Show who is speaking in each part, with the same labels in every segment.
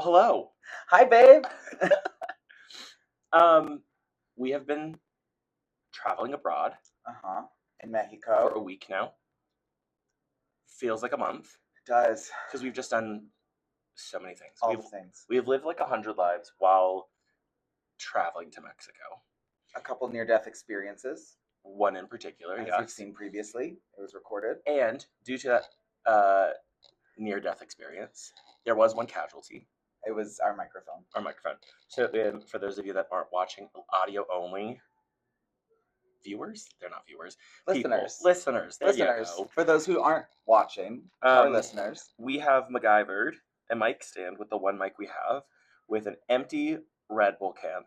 Speaker 1: Well, hello.
Speaker 2: Hi, babe.
Speaker 1: We have been traveling abroad
Speaker 2: In
Speaker 1: for
Speaker 2: Mexico.
Speaker 1: a week now. Feels like a month
Speaker 2: It does.
Speaker 1: because we've just done so many things.
Speaker 2: All the things.
Speaker 1: We've lived like 100 lives while traveling to Mexico.
Speaker 2: A couple near-death experiences.
Speaker 1: One in particular,
Speaker 2: As
Speaker 1: yes.
Speaker 2: you've seen previously. It was recorded.
Speaker 1: And due to that near-death experience, there was one casualty.
Speaker 2: It was our microphone.
Speaker 1: So for those of you that aren't watching, audio only viewers, they're not viewers.
Speaker 2: Listeners.
Speaker 1: There you go.
Speaker 2: For those who aren't watching, our listeners.
Speaker 1: We have MacGyvered a mic stand with the one mic we have with an empty Red Bull can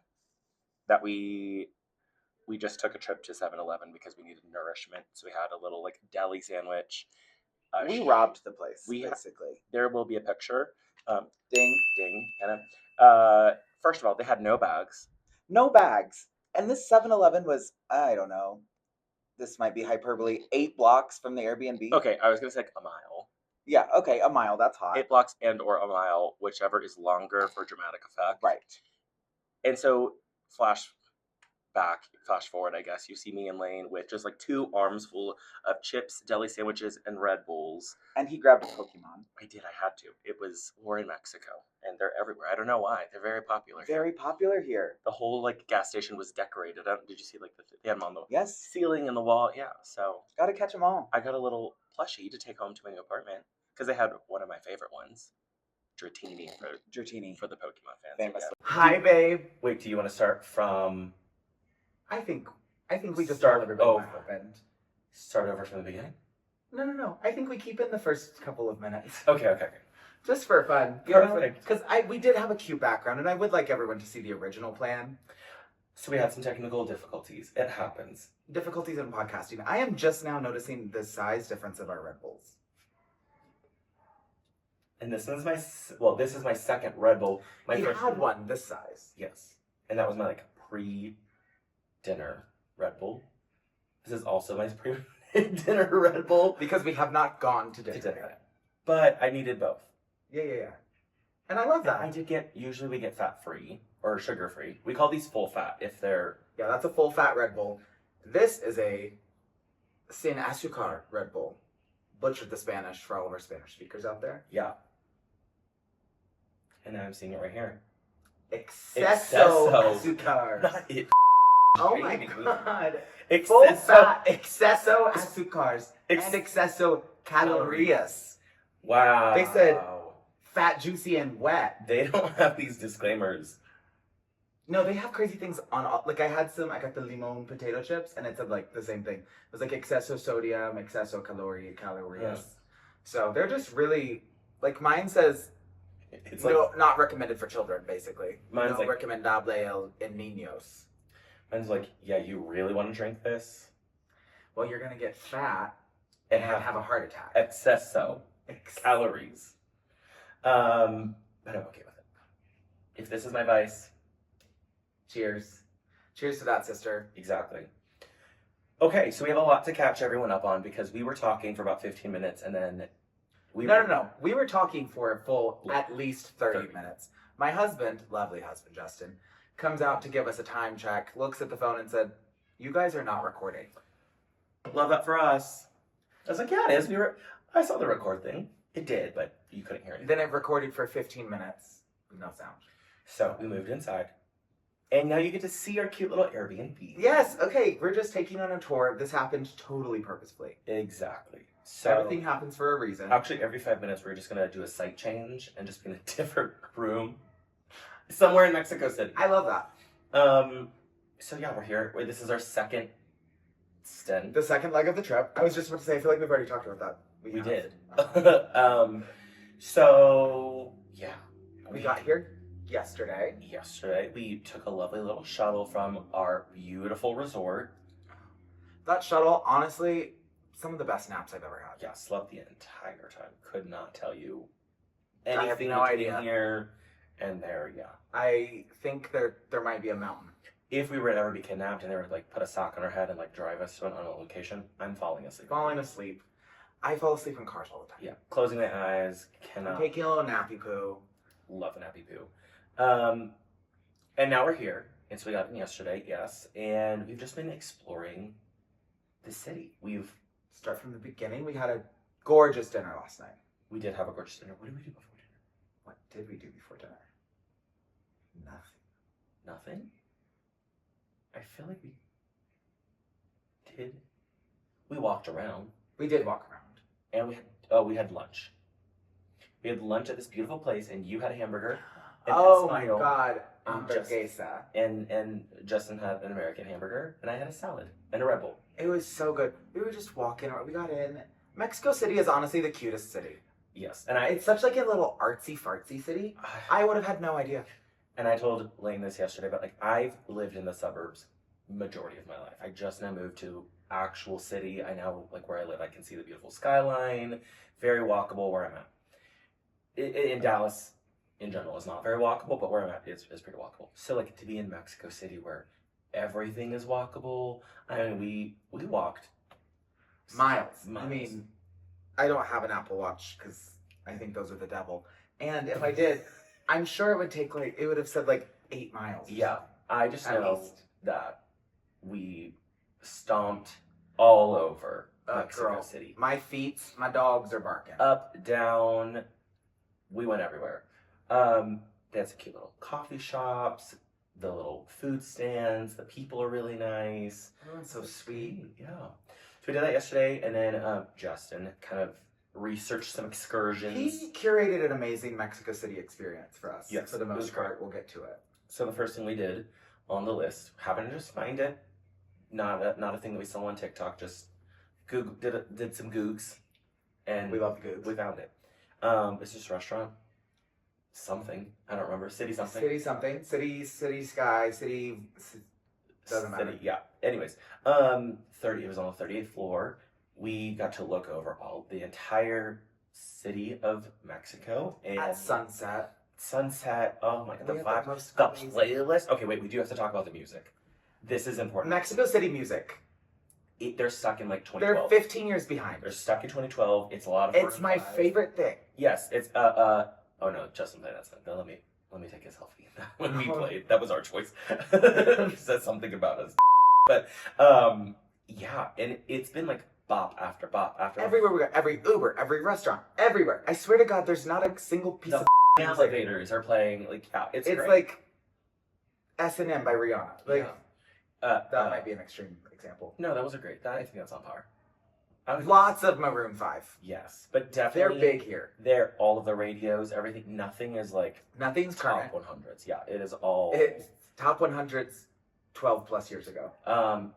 Speaker 1: that we just took a trip to 7-Eleven because we needed nourishment. So we had a little like deli sandwich.
Speaker 2: We robbed the place, basically.
Speaker 1: There will be a picture.
Speaker 2: Ding.
Speaker 1: First of all, they had no bags.
Speaker 2: No bags. And this 7-Eleven was, I don't know, this might be hyperbole, 8 blocks from the Airbnb.
Speaker 1: Okay, I was going to say like a mile.
Speaker 2: Yeah, okay, a mile, that's hot.
Speaker 1: 8 blocks and or a mile, whichever is longer for dramatic effect.
Speaker 2: Right.
Speaker 1: And so, flash forward, I guess, you see me and Lane with just like 2 arms full of chips, deli sandwiches, and Red Bulls.
Speaker 2: And he grabbed a Pokemon.
Speaker 1: I did, I had to. We're in Mexico, and they're everywhere. I don't know why. They're very popular.
Speaker 2: Very popular here.
Speaker 1: The whole like gas station was decorated. Did you see like they had them on the ceiling and the wall? Yeah, so.
Speaker 2: Gotta catch them all.
Speaker 1: I got a little plushie to take home to my new apartment, because they had one of my favorite ones. Dratini for the Pokemon fans.
Speaker 2: Famously.
Speaker 1: Yeah.
Speaker 2: Hi, babe.
Speaker 1: Wait, do you want to start from...
Speaker 2: I think we just start everybody opened.
Speaker 1: Start over from the beginning?
Speaker 2: No. I think we keep in the first couple of minutes.
Speaker 1: Okay.
Speaker 2: Just for fun.
Speaker 1: Perfect.
Speaker 2: Because we did have a cute background, and I would like everyone to see the original plan.
Speaker 1: So we had some technical difficulties. It happens.
Speaker 2: Difficulties in podcasting. I am just now noticing the size difference of our Red Bulls.
Speaker 1: And this is my second Red Bull.
Speaker 2: You had one this size.
Speaker 1: Yes. And that was my pre-dinner Red Bull. This is also my pre-dinner Red Bull.
Speaker 2: Because we have not gone to dinner yet.
Speaker 1: But I needed both.
Speaker 2: Yeah. And I love that.
Speaker 1: Usually we get fat-free or sugar-free. We call these full fat if they're...
Speaker 2: Yeah, that's a full fat Red Bull. This is a sin azúcar Red Bull. Butchered the Spanish for all of our Spanish speakers out there.
Speaker 1: Yeah. And now I'm seeing it right here.
Speaker 2: Exceso azúcar.
Speaker 1: Not it.
Speaker 2: Oh my god.
Speaker 1: Full
Speaker 2: fat exceso azúcars and exceso calorías.
Speaker 1: Wow.
Speaker 2: They said fat, juicy, and wet.
Speaker 1: They don't have these disclaimers.
Speaker 2: No, they have crazy things on. I got the limon potato chips, and it said the same thing. It was exceso sodium, exceso calorías. Yeah. So they're just really mine says. It's not recommended for children, basically. Mine's recomendable en niños.
Speaker 1: Mine's you really want to drink this?
Speaker 2: Well, you're gonna get fat and have a heart attack.
Speaker 1: Exceso calories. But I'm okay with it. If this is my vice.
Speaker 2: Cheers. Cheers to that, sister.
Speaker 1: Exactly. Okay, so we have a lot to catch everyone up on because we were talking for about 15 minutes and then...
Speaker 2: No. We were talking for a full at least 30 minutes. My husband, lovely husband, Justin, comes out to give us a time check, looks at the phone and said, "You guys are not recording."
Speaker 1: Love that for us. I was yeah, it is. I saw the record thing. It did, but you couldn't hear anything.
Speaker 2: Then it recorded for 15 minutes with no sound.
Speaker 1: So we moved inside. And now you get to see our cute little Airbnb.
Speaker 2: Yes, okay, we're just taking on a tour. This happened totally purposefully.
Speaker 1: Exactly. So
Speaker 2: everything happens for a reason.
Speaker 1: Actually, every 5 minutes, we're just going to do a site change and just be in a different room somewhere in Mexico City.
Speaker 2: I love that.
Speaker 1: So yeah, we're here. This is our second stint.
Speaker 2: The second leg of the trip. I was just about to say, I feel like we've already talked about that.
Speaker 1: We did. So yeah.
Speaker 2: We got here yesterday.
Speaker 1: We took a lovely little shuttle from our beautiful resort.
Speaker 2: That shuttle, honestly... some of the best naps I've ever had.
Speaker 1: Yeah, slept the entire time. Could not tell you anything.
Speaker 2: I have no idea.
Speaker 1: Here and there, yeah.
Speaker 2: I think there might be a mountain.
Speaker 1: If we were to ever be kidnapped and they were put a sock on our head and drive us to an unknown location, I'm falling asleep.
Speaker 2: I fall asleep in cars all the time.
Speaker 1: Yeah, closing my eyes, cannot.
Speaker 2: I'm taking a little nappy poo.
Speaker 1: love an happy poo. And now we're here. And so we got in yesterday, yes. And we've just been exploring the city.
Speaker 2: Start from the beginning. We had a gorgeous dinner last night.
Speaker 1: We did have a gorgeous dinner. What did we do before dinner?
Speaker 2: What did we do before dinner? Nothing.
Speaker 1: Nothing? I feel like we did. We walked around.
Speaker 2: We did walk around.
Speaker 1: And we had lunch. We had lunch at this beautiful place, and you had a hamburger.
Speaker 2: Oh my god. Hamburguesa.
Speaker 1: And Justin had an American hamburger, and I had a salad and a Red Bull.
Speaker 2: It was so good. We were just walking around. We got in. Mexico City is honestly the cutest city.
Speaker 1: Yes. And
Speaker 2: it's such like a little artsy fartsy city. I would have had no idea.
Speaker 1: And I told Lane this yesterday, but like I've lived in the suburbs majority of my life. I just now moved to actual city. I now like where I live. I can see the beautiful skyline. Very walkable where I'm at. In Dallas, in general, is not very walkable, but where I'm at is pretty walkable. So like to be in Mexico City where everything is walkable. I mean, we walked
Speaker 2: miles.
Speaker 1: miles.
Speaker 2: I mean, I don't have an Apple Watch because I think those are the devil. And if I did, I'm sure it would take it would have said 8 miles.
Speaker 1: Yeah, I just know that we stomped all over Mexico City.
Speaker 2: My feet, my dogs are barking.
Speaker 1: Up, down, we went everywhere. They had some cute little coffee shops, the little food stands, the people are really nice.
Speaker 2: Everyone's so sweet.
Speaker 1: Yeah. So we did that yesterday, and then Justin kind of researched some excursions.
Speaker 2: He curated an amazing Mexico City experience for us.
Speaker 1: Yes,
Speaker 2: for the most part, we'll get to it.
Speaker 1: So the first thing we did on the list, happened to just find it. Not a thing that we saw on TikTok. Just did some googs, and
Speaker 2: we love the googs.
Speaker 1: We found it. It's just a restaurant. Something I don't remember. City something.
Speaker 2: City something. City sky. City. Doesn't matter.
Speaker 1: Yeah. Anyways, 30. It was on the 38th floor. We got to look over the entire city of Mexico and
Speaker 2: at sunset.
Speaker 1: Sunset. Oh my god, the vibe, the playlist. Okay, wait. We do have to talk about the music. This is important.
Speaker 2: Mexico City music.
Speaker 1: They're stuck in 2012.
Speaker 2: They're 15 years behind.
Speaker 1: They're stuck in 2012. It's a lot of.
Speaker 2: It's my favorite thing.
Speaker 1: Yes, it's Oh no, Justin played that song. Now let me take a selfie. When we played, that was our choice. It says something about us. But yeah, and it's been bop after bop after.
Speaker 2: Everywhere we go, every Uber, every restaurant, everywhere. I swear to God, there's not a single piece of
Speaker 1: elevators are playing. Yeah, it's great.
Speaker 2: like S&M by Rihanna. That might be an extreme example.
Speaker 1: No, that was a great. I think that's on par.
Speaker 2: Lots of Maroon 5.
Speaker 1: Yes, but definitely
Speaker 2: they're big here.
Speaker 1: They're all of the radios, everything. Nothing is
Speaker 2: nothing's
Speaker 1: top 100s. Yeah, it is all.
Speaker 2: It's top 100s 12 plus years ago.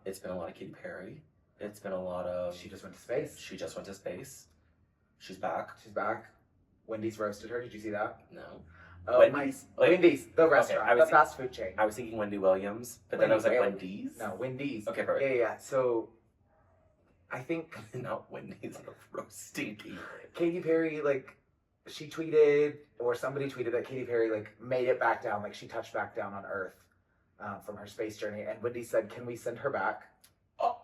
Speaker 1: It's been a lot of Katy Perry. It's been a lot of.
Speaker 2: She just went to space.
Speaker 1: She's back.
Speaker 2: Wendy's roasted her. Did you see that?
Speaker 1: No.
Speaker 2: Oh, Wendy's, the restaurant, the fast food chain.
Speaker 1: I was thinking Wendy Williams, but then I was like, Wendy's?
Speaker 2: No, Wendy's.
Speaker 1: Okay, perfect.
Speaker 2: Yeah. So, I think...
Speaker 1: Not Wendy's, roasting Katy.
Speaker 2: Katy Perry, she tweeted, or somebody tweeted that Katy Perry, made it back down, she touched back down on Earth from her space journey, and Wendy said, can we send her back?
Speaker 1: Oh.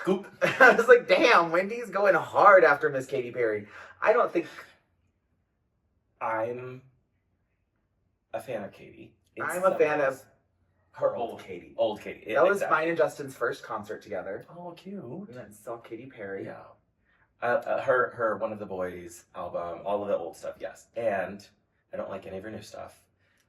Speaker 1: Goop.
Speaker 2: I was like, damn, Wendy's going hard after Miss Katy Perry. I don't think...
Speaker 1: I'm a fan of Katy.
Speaker 2: I'm a fan of
Speaker 1: her old Katy. Old Katy.
Speaker 2: That was mine and Justin's first concert together.
Speaker 1: Oh, cute.
Speaker 2: We went and saw Katy Perry.
Speaker 1: Yeah. Her One of the Boys album, all of the old stuff, yes. And I don't like any of her new stuff.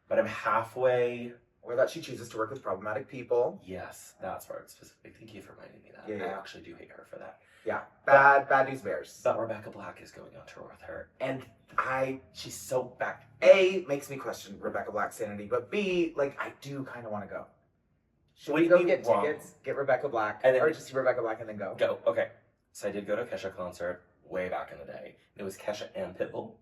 Speaker 1: But I'm halfway...
Speaker 2: Or that she chooses to work with problematic people.
Speaker 1: Yes, that's where it's specific. Thank you for reminding me that.
Speaker 2: Yeah.
Speaker 1: I actually do hate her for that.
Speaker 2: Yeah. Bad news bears.
Speaker 1: But Rebecca Black is going on tour with her. And she's so back.
Speaker 2: A, makes me question Rebecca Black's sanity, but B, I do kind of want to go. Should we go get tickets, get Rebecca Black, or just see Rebecca Black and then go?
Speaker 1: Go, okay. So I did go to a Kesha concert way back in the day. It was Kesha and Pitbull.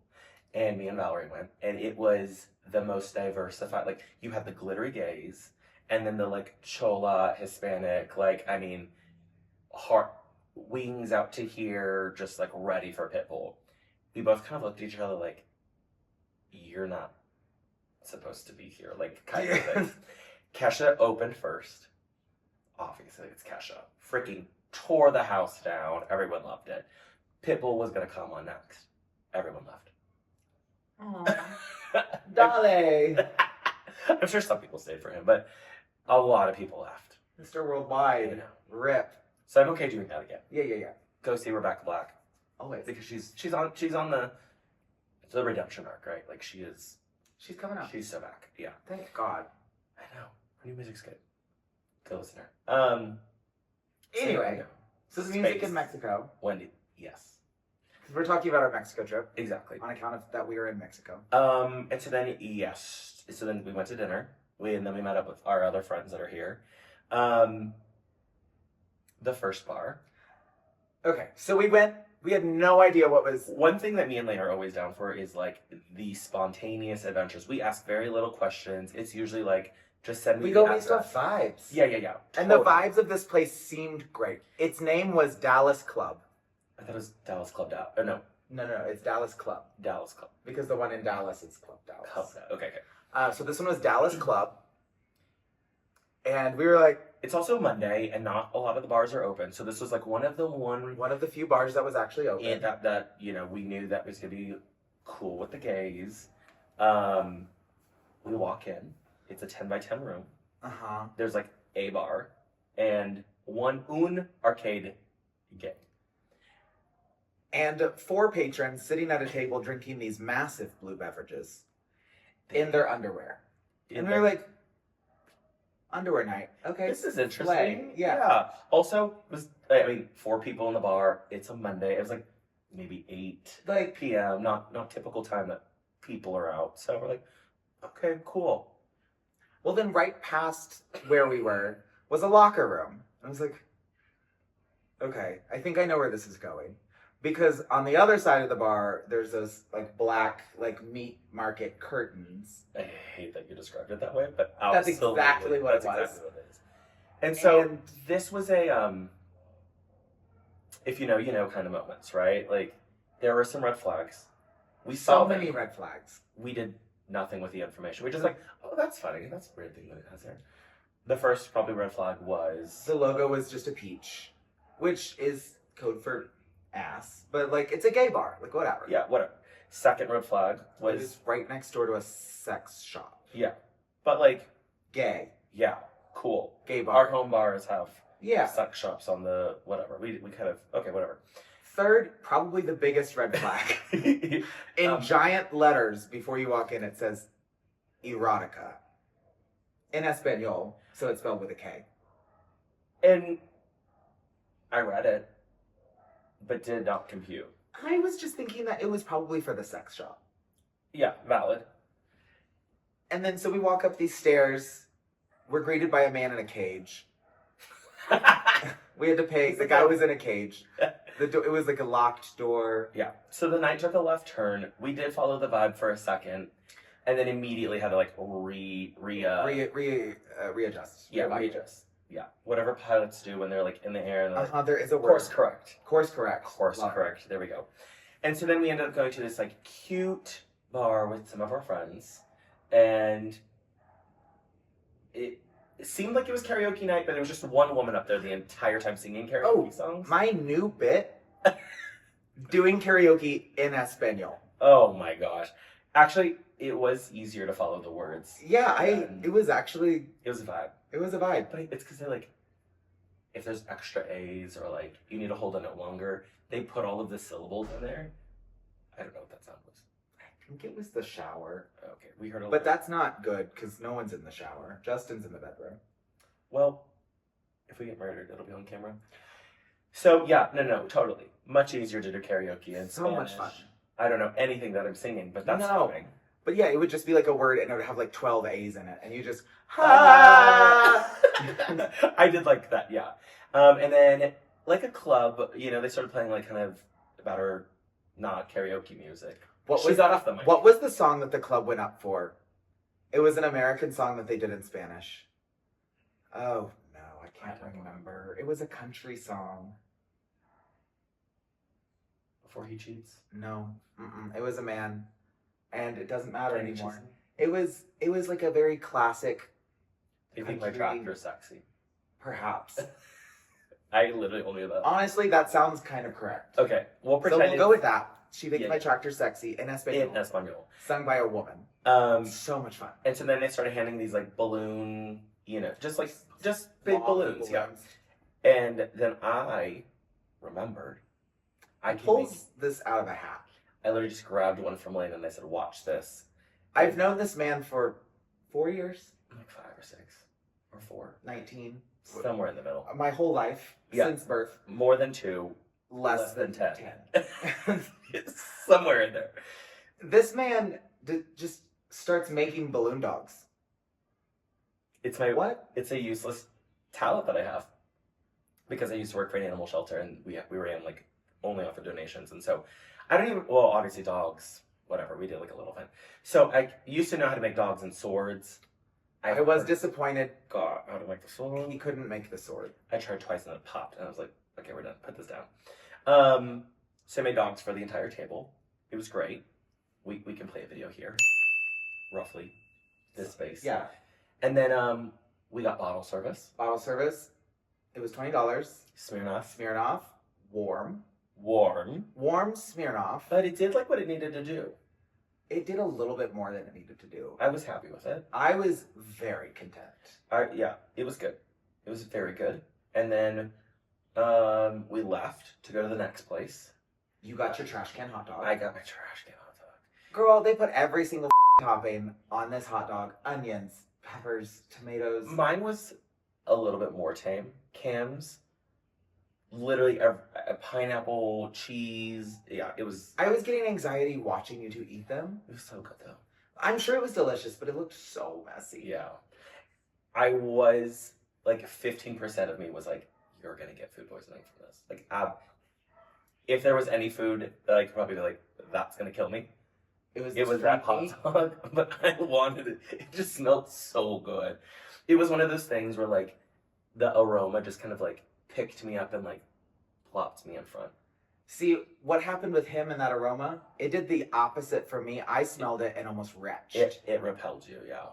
Speaker 1: And me and Valerie went. And it was the most diversified. You had the glittery gays, and then the, chola, Hispanic, heart, wings out to here, just, ready for Pitbull. We both kind of looked at each other you're not supposed to be here, kind of thing. Kesha opened first. Obviously, it's Kesha. Freaking tore the house down. Everyone loved it. Pitbull was going to come on next. Everyone left.
Speaker 2: Dolly.
Speaker 1: I'm sure some people stayed for him, but a lot of people left.
Speaker 2: Mr. Worldwide. Rip.
Speaker 1: So I'm okay doing that again.
Speaker 2: Yeah.
Speaker 1: Go see Rebecca Black.
Speaker 2: Always.
Speaker 1: Because she's on the redemption arc, right? Like she's
Speaker 2: coming up.
Speaker 1: She's so back. Yeah.
Speaker 2: Thank God.
Speaker 1: I know. Her new music's good. Go listen to her.
Speaker 2: Anyway, so the music in Mexico.
Speaker 1: Wendy, yes.
Speaker 2: We're talking about our Mexico trip.
Speaker 1: Exactly.
Speaker 2: On account of that we were in Mexico.
Speaker 1: And so then, yes. So then we went to dinner. And then we met up with our other friends that are here. The first bar.
Speaker 2: Okay, so we went. We had no idea what was...
Speaker 1: One thing that me and Lane are always down for is, like, the spontaneous adventures. We ask very little questions. It's usually, like, just send me
Speaker 2: We
Speaker 1: the
Speaker 2: go
Speaker 1: address.
Speaker 2: based off vibes.
Speaker 1: Yeah.
Speaker 2: And
Speaker 1: Totally.
Speaker 2: the vibes of this place seemed great. Its name was Dallas Club.
Speaker 1: I thought it was Dallas Club. No.
Speaker 2: No, it's Dallas Club.
Speaker 1: Dallas Club.
Speaker 2: Because the one in Dallas is Club Dallas.
Speaker 1: Okay.
Speaker 2: So this one was Dallas Club. And we were like...
Speaker 1: It's also Monday, and not a lot of the bars are open. So this was like one of the
Speaker 2: few bars that was actually open.
Speaker 1: And that we knew that was going to be cool with the gays. We walk in. It's a 10 by 10 room. There's like a bar and un arcade game.
Speaker 2: And 4 patrons sitting at a table drinking these massive blue beverages in their underwear. And we were like, underwear night. Okay.
Speaker 1: This is interesting.
Speaker 2: Play. Yeah.
Speaker 1: Also, 4 people in the bar. It's a Monday. It was like maybe 8 p.m. Not typical time that people are out. So we're like, okay, cool.
Speaker 2: Well, then right past where we were was a locker room. I was like, okay, I think I know where this is going. Because on the other side of the bar, there's those like black meat market curtains.
Speaker 1: I hate that you described it that way, but
Speaker 2: that's exactly what it was.
Speaker 1: Exactly what it is. And so this was a if you know kind of moments, right? Like there were some red flags. We saw
Speaker 2: so many red flags.
Speaker 1: We did nothing with the information. We're just like, oh, that's funny. That's a weird thing that it has there. The first probably red flag was
Speaker 2: the logo was just a peach, which is code for ass, but like it's a gay bar, like whatever.
Speaker 1: Yeah, whatever. Second red flag was
Speaker 2: it was right next door to a sex shop.
Speaker 1: Yeah, but like
Speaker 2: gay.
Speaker 1: Yeah, cool.
Speaker 2: Gay bar.
Speaker 1: Our home bars have
Speaker 2: yeah
Speaker 1: sex shops on the whatever. We kind of okay, whatever.
Speaker 2: Third, probably the biggest red flag. In giant letters before you walk in, it says erotica in Espanol, so it's spelled with a K.
Speaker 1: And I read it, but did not compute.
Speaker 2: I was just thinking that it was probably for the sex shop.
Speaker 1: Yeah, valid.
Speaker 2: And then so we walk up these stairs. We're greeted by a man in a cage. We had to pay. The guy was in a cage. It was like a locked door.
Speaker 1: Yeah. So the night took a left turn. We did follow the vibe for a second, and then immediately had to like
Speaker 2: readjust.
Speaker 1: Yeah, readjust. Yeah, whatever pilots do when they're like in the air. And like,
Speaker 2: there is a word.
Speaker 1: Course correct.
Speaker 2: Course correct.
Speaker 1: Course correct. There we go. And so then we ended up going to this like cute bar with some of our friends, and it seemed like it was karaoke night, but there was just one woman up there the entire time singing karaoke songs.
Speaker 2: My new bit, doing karaoke in Espanol.
Speaker 1: Oh my gosh. Actually, it was easier to follow the words.
Speaker 2: Yeah, it was a vibe. It was a vibe.
Speaker 1: But it's because they like, if there's extra A's or like, you need to hold a note longer, they put all of the syllables in there. I don't know what that sound was.
Speaker 2: I think it was the shower.
Speaker 1: Okay, we heard a little.
Speaker 2: But that's not good because no one's in the shower. Justin's in the bedroom.
Speaker 1: Well, if we get murdered, it'll be on camera. So yeah, no, totally. Much easier to do karaoke in
Speaker 2: so
Speaker 1: Spanish.
Speaker 2: Much fun.
Speaker 1: I don't know anything that I'm singing, but that's fine.
Speaker 2: But yeah, it would just be like a word and it would have like 12 A's in it. And you just,
Speaker 1: I did like that, yeah. And then like a club, they started playing like kind of better, not karaoke music. What
Speaker 2: was the song that the club went up for? It was an American song that they did in Spanish. Oh, no, I can't remember. It was a country song.
Speaker 1: Before He Cheats?
Speaker 2: No. It was a man. And it doesn't matter anymore. It was like a very classic.
Speaker 1: Do you think my tractor's sexy?
Speaker 2: Perhaps.
Speaker 1: I literally only knew that.
Speaker 2: Honestly, that sounds kind of correct.
Speaker 1: Okay, we'll pretend.
Speaker 2: So we'll go with that. She thinks my tractor's sexy in Espanol.
Speaker 1: In Espanol.
Speaker 2: Sung by a woman. So much fun.
Speaker 1: And so then they started handing these like balloon, just big balloons. Yeah. And then I remembered.
Speaker 2: I pulls this out of a hat.
Speaker 1: I literally just grabbed one from Lane and I said, watch this.
Speaker 2: I've known this man for 4 years.
Speaker 1: Like 5 or 6 or 4.
Speaker 2: 19.
Speaker 1: Somewhere in the middle.
Speaker 2: My whole life. Yeah. Since birth.
Speaker 1: More than 2.
Speaker 2: Less than 10.
Speaker 1: Somewhere in there.
Speaker 2: This man just starts making balloon dogs.
Speaker 1: It's It's a useless talent that I have. Because I used to work for an animal shelter and we ran like only off of donations. And so I don't even, well, obviously dogs, whatever. We did like a little thing. So I used to know how to make dogs and swords.
Speaker 2: I was disappointed.
Speaker 1: God, how to make the sword.
Speaker 2: He couldn't make the sword.
Speaker 1: I tried twice and it popped. And I was like, okay, we're done. Put this down. So I made dogs for the entire table. It was great. We can play a video here. Roughly. This space.
Speaker 2: Yeah.
Speaker 1: And then we got bottle service.
Speaker 2: Bottle service. It was $20.
Speaker 1: Smirnoff.
Speaker 2: Smirnoff. Warm Smirnoff.
Speaker 1: But it did like what it needed to do.
Speaker 2: It did a little bit more than it needed to do.
Speaker 1: I was happy with it.
Speaker 2: I was very content.
Speaker 1: Yeah, it was good. It was very good. And then we left to go to the next place.
Speaker 2: You got your trash can hot dog.
Speaker 1: I got my trash can hot dog.
Speaker 2: Girl, they put every single topping on this hot dog. Onions, peppers, tomatoes.
Speaker 1: Mine was a little bit more tame. Cam's, literally a pineapple, cheese. Yeah, it was.
Speaker 2: I was getting anxiety watching you two eat them.
Speaker 1: It was so good though.
Speaker 2: I'm sure it was delicious, but it looked so messy.
Speaker 1: Yeah. I was like 15% of me was like, you're gonna get food poisoning from this. Like, if there was any food that I could probably be like, that's gonna kill me. It was that hot dog, but I wanted it. It just smelled so good. It was one of those things where like the aroma just kind of like picked me up and like plopped me in front.
Speaker 2: See, what happened with him and that aroma? It did the opposite for me. I smelled it and almost retched.
Speaker 1: It repelled you, yeah.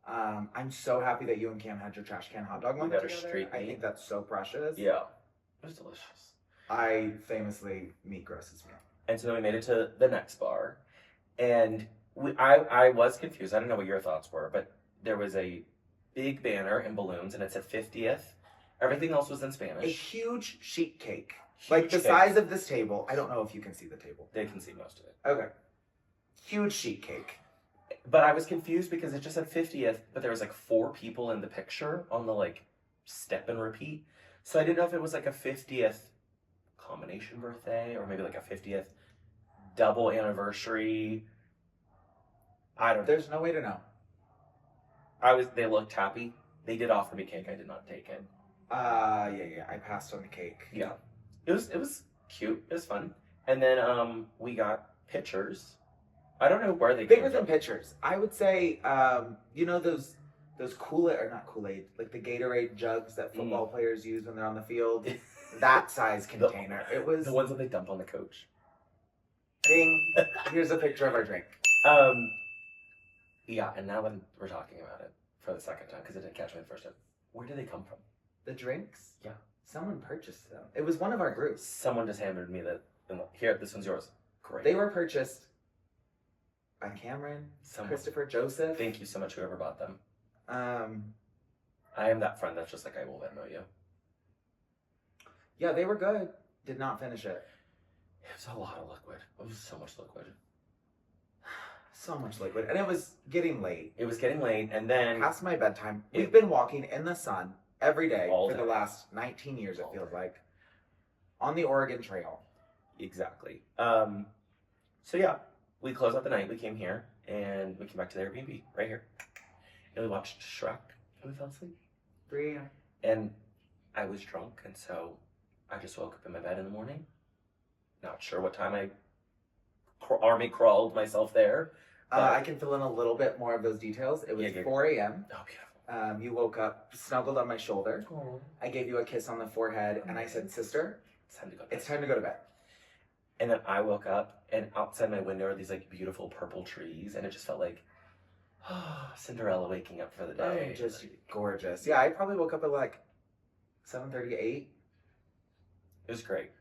Speaker 2: I'm so happy that you and Cam had your trash can hot dog moment together. I think that's so precious.
Speaker 1: Yeah, it was delicious.
Speaker 2: I famously meet Gross's meal.
Speaker 1: And so then we made it to the next bar, and I was confused. I don't know what your thoughts were, but there was a big banner and balloons, and it said 50th. Everything else was in Spanish.
Speaker 2: A huge sheet cake. Like the size of this table. I don't know if you can see the table.
Speaker 1: They can see most of it.
Speaker 2: Okay. Huge sheet cake.
Speaker 1: But I was confused because it just said 50th, but there was like 4 people in the picture on the like step and repeat. So I didn't know if it was like a 50th combination birthday or maybe like a 50th double anniversary. I don't know.
Speaker 2: There's no way to know.
Speaker 1: They looked happy. They did offer me cake. I did not take it.
Speaker 2: Yeah. I passed on the cake.
Speaker 1: Yeah. It was cute. It was fun. And then we got pictures. I don't know where they
Speaker 2: bigger than pictures. I would say you know those Kool-Aid or not Kool-Aid, like the Gatorade jugs that football players use when they're on the field. That size container. It was
Speaker 1: the ones that they dump on the coach.
Speaker 2: Ding. Here's a picture of our drink.
Speaker 1: Yeah, and now that we're talking about it for the second time, because it didn't catch me the first time, where did they come from?
Speaker 2: The drinks?
Speaker 1: Yeah.
Speaker 2: Someone purchased them. It was one of our groups.
Speaker 1: Someone just handed me that. Here, this one's yours. Great.
Speaker 2: They were purchased by Cameron, Christopher, Joseph.
Speaker 1: Thank you so much, whoever bought them. I am that friend that's just like, I will Venmo you.
Speaker 2: Yeah, they were good. Did not finish it.
Speaker 1: It was a lot of liquid. It was so much liquid.
Speaker 2: So much liquid. And it was getting late.
Speaker 1: It was getting late, and then...
Speaker 2: Past my bedtime. We've been walking in the sun every day
Speaker 1: for
Speaker 2: the last 19 years, it feels like. On the Oregon Trail.
Speaker 1: Exactly. So yeah, we closed out the night. We came here, and we came back to the Airbnb, right here. And we watched Shrek, and we fell asleep.
Speaker 2: 3 a.m.
Speaker 1: And I was drunk, and so I just woke up in my bed in the morning. Not sure what time I army crawled myself there.
Speaker 2: I can fill in a little bit more of those details. It was 4 a.m.
Speaker 1: Oh, beautiful.
Speaker 2: You woke up, snuggled on my shoulder.
Speaker 1: Aww.
Speaker 2: I gave you a kiss on the forehead, and I said, sister,
Speaker 1: it's time to go to bed.
Speaker 2: It's time to go to bed.
Speaker 1: And then I woke up, and outside my window are these like beautiful purple trees, and it just felt like, Cinderella waking up for the day.
Speaker 2: Oh, just gorgeous. Yeah, I probably woke up at like 7:38.
Speaker 1: It was great.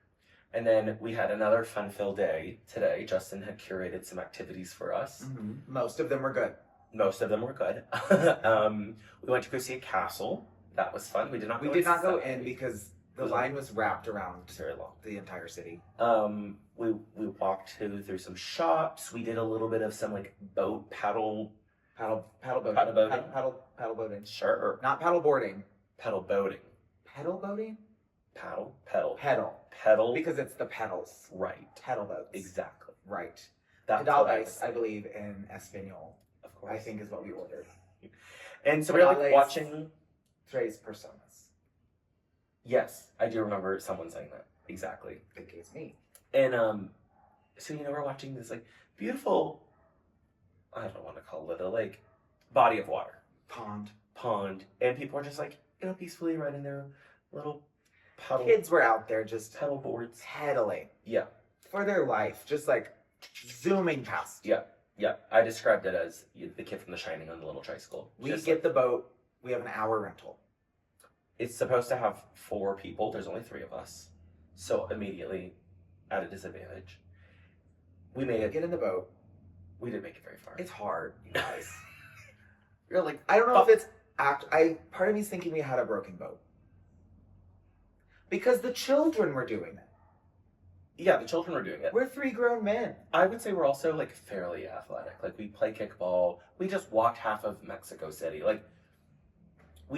Speaker 1: And then we had another fun-filled day today. Justin had curated some activities for us.
Speaker 2: Most of them were good.
Speaker 1: Most of them were good. We went to go see a castle. That was fun. We did not
Speaker 2: go in because the line was wrapped around
Speaker 1: very long.
Speaker 2: The entire city.
Speaker 1: We walked through some shops. We did a little bit of some like paddle boating.
Speaker 2: Paddle boating.
Speaker 1: Sure.
Speaker 2: Not paddle boarding.
Speaker 1: Pedal boating.
Speaker 2: Pedal boating?
Speaker 1: Pedal.
Speaker 2: Because it's the pedals.
Speaker 1: Right.
Speaker 2: Pedal boats.
Speaker 1: Exactly.
Speaker 2: Right.
Speaker 1: That's
Speaker 2: Pedales, I believe, in Espanol.
Speaker 1: Of course.
Speaker 2: I think is what we ordered.
Speaker 1: And so we were like watching...
Speaker 2: Tres personas.
Speaker 1: Yes, I do remember someone saying that. Exactly.
Speaker 2: I think it's me.
Speaker 1: And so we're watching this like beautiful, I don't want to call it a lake, body of water. Pond. And people are just like, peacefully riding their little paddle.
Speaker 2: Kids were out there just
Speaker 1: pedal boards.
Speaker 2: Pedaling.
Speaker 1: Yeah.
Speaker 2: For their life. Just like zooming past.
Speaker 1: Yeah. I described it as the kid from The Shining on the little tricycle.
Speaker 2: We get the boat. We have an hour rental.
Speaker 1: It's supposed to have 4 people. There's only 3 of us. So immediately at a disadvantage. We made it.
Speaker 2: Get in the boat.
Speaker 1: We didn't make it very far.
Speaker 2: It's hard, you guys. You're like, I don't know if it's part of me's thinking we had a broken boat. Because the children were doing it.
Speaker 1: Yeah, the children were doing it.
Speaker 2: We're 3 grown men.
Speaker 1: I would say we're also like fairly athletic. Like we play kickball. We just walked half of Mexico City. Like